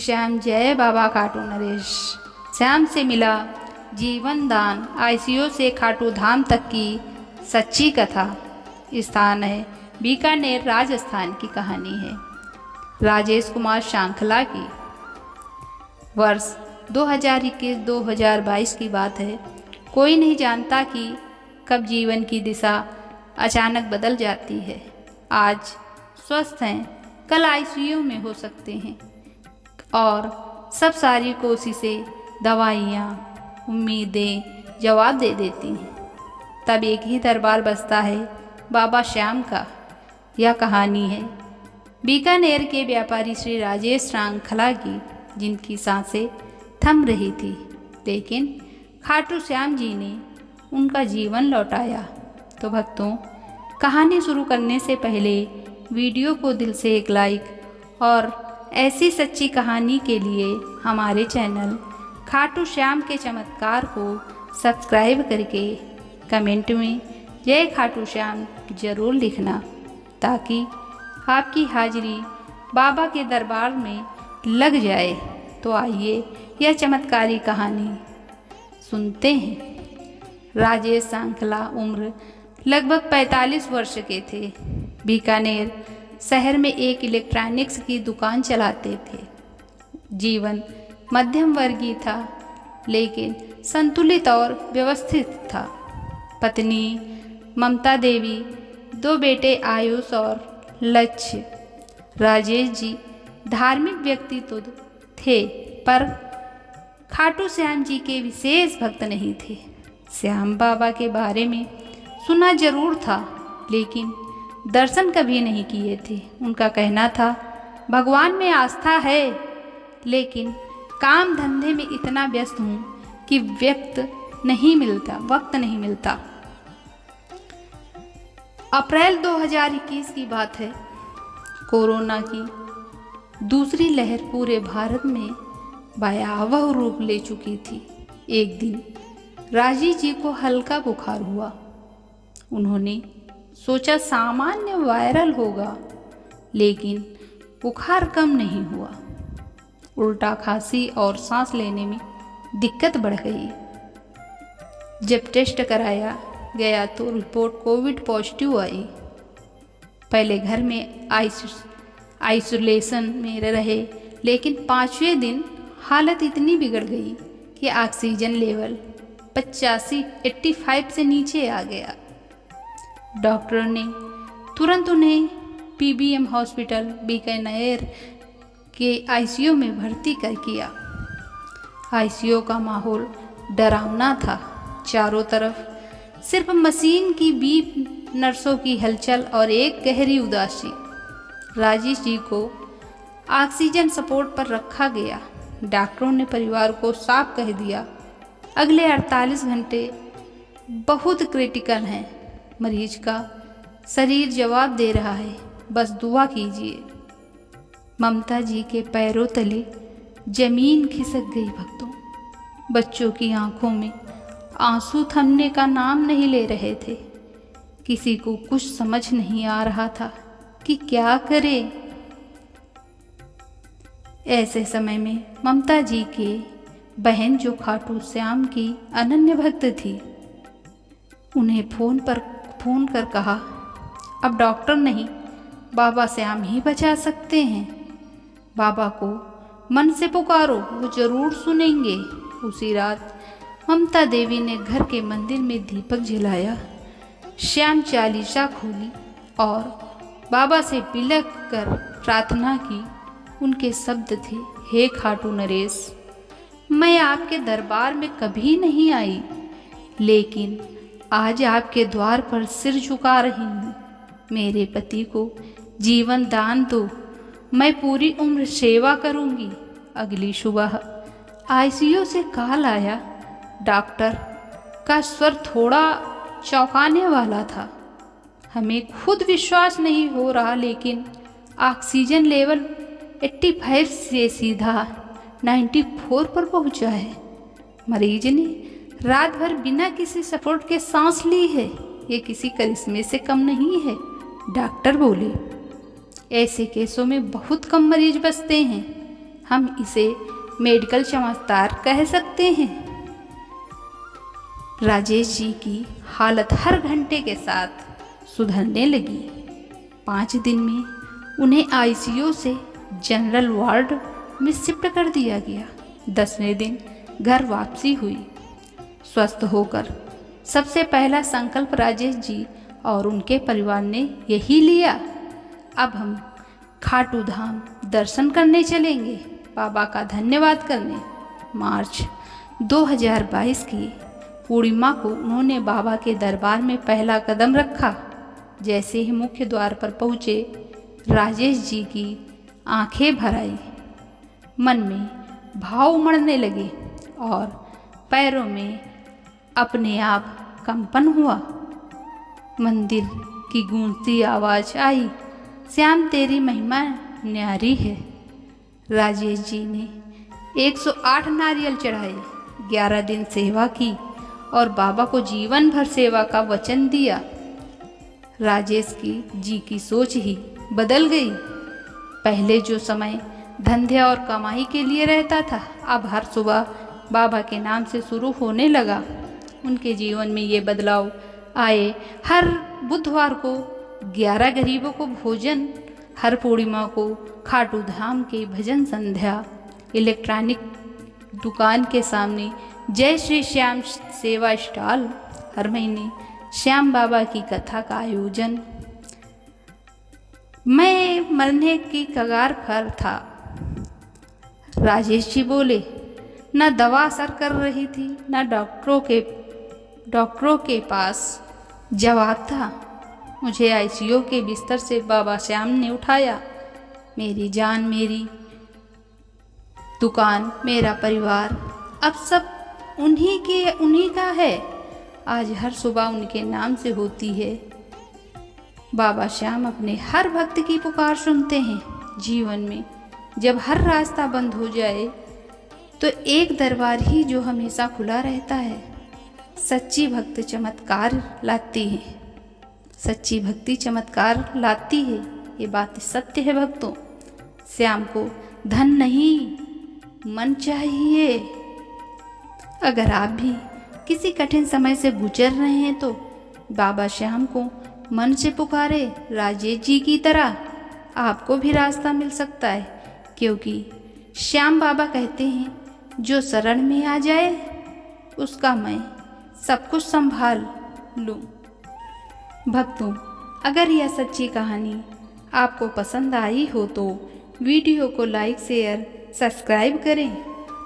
श्याम जय बाबा खाटू नरेश। श्याम से मिला जीवन दान, आईसीयू से खाटू धाम तक की सच्ची कथा। स्थान है बीकानेर, राजस्थान की कहानी है राजेश कुमार श्रृंखला की। वर्ष 2021-2022 की बात है। कोई नहीं जानता कि कब जीवन की दिशा अचानक बदल जाती है। आज स्वस्थ हैं, कल आईसीयू में हो सकते हैं और सब सारी कोशिशें, दवाइयाँ, उम्मीदें जवाब दे देती हैं। तब एक ही दरबार बसता है बाबा श्याम का। यह कहानी है बीकानेर के व्यापारी श्री राजेश श्रृंखला की, जिनकी सांसें थम रही थी, लेकिन खाटू श्याम जी ने उनका जीवन लौटाया। तो भक्तों, कहानी शुरू करने से पहले वीडियो को दिल से एक लाइक और ऐसी सच्ची कहानी के लिए हमारे चैनल खाटू श्याम के चमत्कार को सब्सक्राइब करके कमेंट में जय खाटू श्याम ज़रूर लिखना, ताकि आपकी हाजिरी बाबा के दरबार में लग जाए। तो आइए यह चमत्कारी कहानी सुनते हैं। राजेश श्रृंखला उम्र लगभग 45 वर्ष के थे। बीकानेर शहर में एक इलेक्ट्रॉनिक्स की दुकान चलाते थे। जीवन मध्यम वर्गीय था, लेकिन संतुलित और व्यवस्थित था। पत्नी ममता देवी, 2 बेटे आयुष और लक्ष्य। राजेश जी धार्मिक व्यक्तित्व थे, पर खाटू श्याम जी के विशेष भक्त नहीं थे। श्याम बाबा के बारे में सुना जरूर था, लेकिन दर्शन कभी नहीं किए थे। उनका कहना था, भगवान में आस्था है, लेकिन काम धंधे में इतना व्यस्त हूँ कि वक्त नहीं मिलता। अप्रैल 2021 की बात है। कोरोना की दूसरी लहर पूरे भारत में भयावह रूप ले चुकी थी। एक दिन राजेश जी को हल्का बुखार हुआ। उन्होंने सोचा सामान्य वायरल होगा, लेकिन बुखार कम नहीं हुआ। उल्टा खांसी और सांस लेने में दिक्कत बढ़ गई। जब टेस्ट कराया गया तो रिपोर्ट कोविड पॉजिटिव आई। पहले घर में आइसोलेशन में रहे, लेकिन 5वें दिन हालत इतनी बिगड़ गई कि ऑक्सीजन लेवल 85 से नीचे आ गया। डॉक्टर ने तुरंत उन्हें पीबीएम हॉस्पिटल बीकानेर के आईसीयू में भर्ती कर किया। आईसीयू का माहौल डरावना था। चारों तरफ सिर्फ मशीन की बीप, नर्सों की हलचल और एक गहरी उदासी। राजेश जी को ऑक्सीजन सपोर्ट पर रखा गया। डॉक्टरों ने परिवार को साफ कह दिया, अगले 48 घंटे बहुत क्रिटिकल हैं। मरीज का शरीर जवाब दे रहा है, बस दुआ कीजिए। ममता जी के पैरों तले जमीन खिसक गई। भक्तों, बच्चों की आंखों में आंसू थमने का नाम नहीं ले रहे थे। किसी को कुछ समझ नहीं आ रहा था कि क्या करे। ऐसे समय में ममता जी के बहन, जो खाटू श्याम की अनन्य भक्त थी, उन्हें फोन कर कहा, अब डॉक्टर नहीं, बाबा श्याम ही बचा सकते हैं। बाबा को मन से पुकारो, वो जरूर सुनेंगे। उसी रात ममता देवी ने घर के मंदिर में दीपक जलाया, श्याम चालीसा खोली और बाबा से बिलख कर प्रार्थना की। उनके शब्द थे, हे खाटू नरेश, मैं आपके दरबार में कभी नहीं आई, लेकिन आज आपके द्वार पर सिर झुका रही हूँ। मेरे पति को जीवन दान दो, मैं पूरी उम्र सेवा करूँगी। अगली सुबह आईसीयू से कॉल आया। डॉक्टर का स्वर थोड़ा चौंकाने वाला था। हमें खुद विश्वास नहीं हो रहा, लेकिन ऑक्सीजन लेवल 85 से सीधा 94 पर पहुंचा है। मरीज ने रात भर बिना किसी सपोर्ट के सांस ली है। ये किसी करिश्मे से कम नहीं है। डॉक्टर बोले, ऐसे केसों में बहुत कम मरीज बचते हैं, हम इसे मेडिकल चमत्कार कह सकते हैं। राजेश जी की हालत हर घंटे के साथ सुधरने लगी। 5 दिन में उन्हें आईसीयू से जनरल वार्ड में शिफ्ट कर दिया गया। 10वें दिन घर वापसी हुई। स्वस्थ होकर सबसे पहला संकल्प राजेश जी और उनके परिवार ने यही लिया, अब हम खाटू धाम दर्शन करने चलेंगे, बाबा का धन्यवाद करने। मार्च 2022 की पूर्णिमा को उन्होंने बाबा के दरबार में पहला कदम रखा। जैसे ही मुख्य द्वार पर पहुँचे, राजेश जी की आंखें भर आई, मन में भाव उमड़ने लगे और पैरों में अपने आप कंपन हुआ। मंदिर की गूंजती आवाज़ आई, श्याम तेरी महिमा न्यारी है। राजेश जी ने 108 नारियल चढ़ाए, 11 दिन सेवा की और बाबा को जीवन भर सेवा का वचन दिया। राजेश जी की सोच ही बदल गई। पहले जो समय धंधे और कमाई के लिए रहता था, अब हर सुबह बाबा के नाम से शुरू होने लगा। उनके जीवन में ये बदलाव आए। हर बुधवार को 11 गरीबों को भोजन, हर पूर्णिमा को खाटू धाम के भजन संध्या, इलेक्ट्रॉनिक दुकान के सामने जय श्री श्याम सेवा स्टॉल, हर महीने श्याम बाबा की कथा का आयोजन। मैं मरने की कगार पर था। राजेश जी बोले, न दवा असर कर रही थी, न डॉक्टरों के पास जवाब था। मुझे आईसीयू के बिस्तर से बाबा श्याम ने उठाया। मेरी जान, मेरी दुकान, मेरा परिवार, अब सब उन्हीं का है। आज हर सुबह उनके नाम से होती है। बाबा श्याम अपने हर भक्त की पुकार सुनते हैं। जीवन में जब हर रास्ता बंद हो जाए तो एक दरबार ही जो हमेशा खुला रहता है। सच्ची भक्ति चमत्कार लाती है। सच्ची भक्ति चमत्कार लाती है, ये बात सत्य है भक्तों। श्याम को धन नहीं, मन चाहिए। अगर आप भी किसी कठिन समय से गुजर रहे हैं तो बाबा श्याम को मन से पुकारे। राजेश जी की तरह आपको भी रास्ता मिल सकता है, क्योंकि श्याम बाबा कहते हैं, जो शरण में आ जाए उसका मैं सब कुछ संभाल लूँ। भक्तों, अगर यह सच्ची कहानी आपको पसंद आई हो तो वीडियो को लाइक, शेयर, सब्सक्राइब करें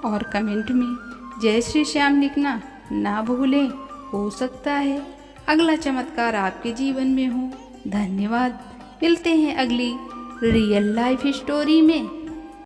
और कमेंट में जय श्री श्याम लिखना ना भूलें। हो सकता है अगला चमत्कार आपके जीवन में हो। धन्यवाद। मिलते हैं अगली रियल लाइफ स्टोरी में।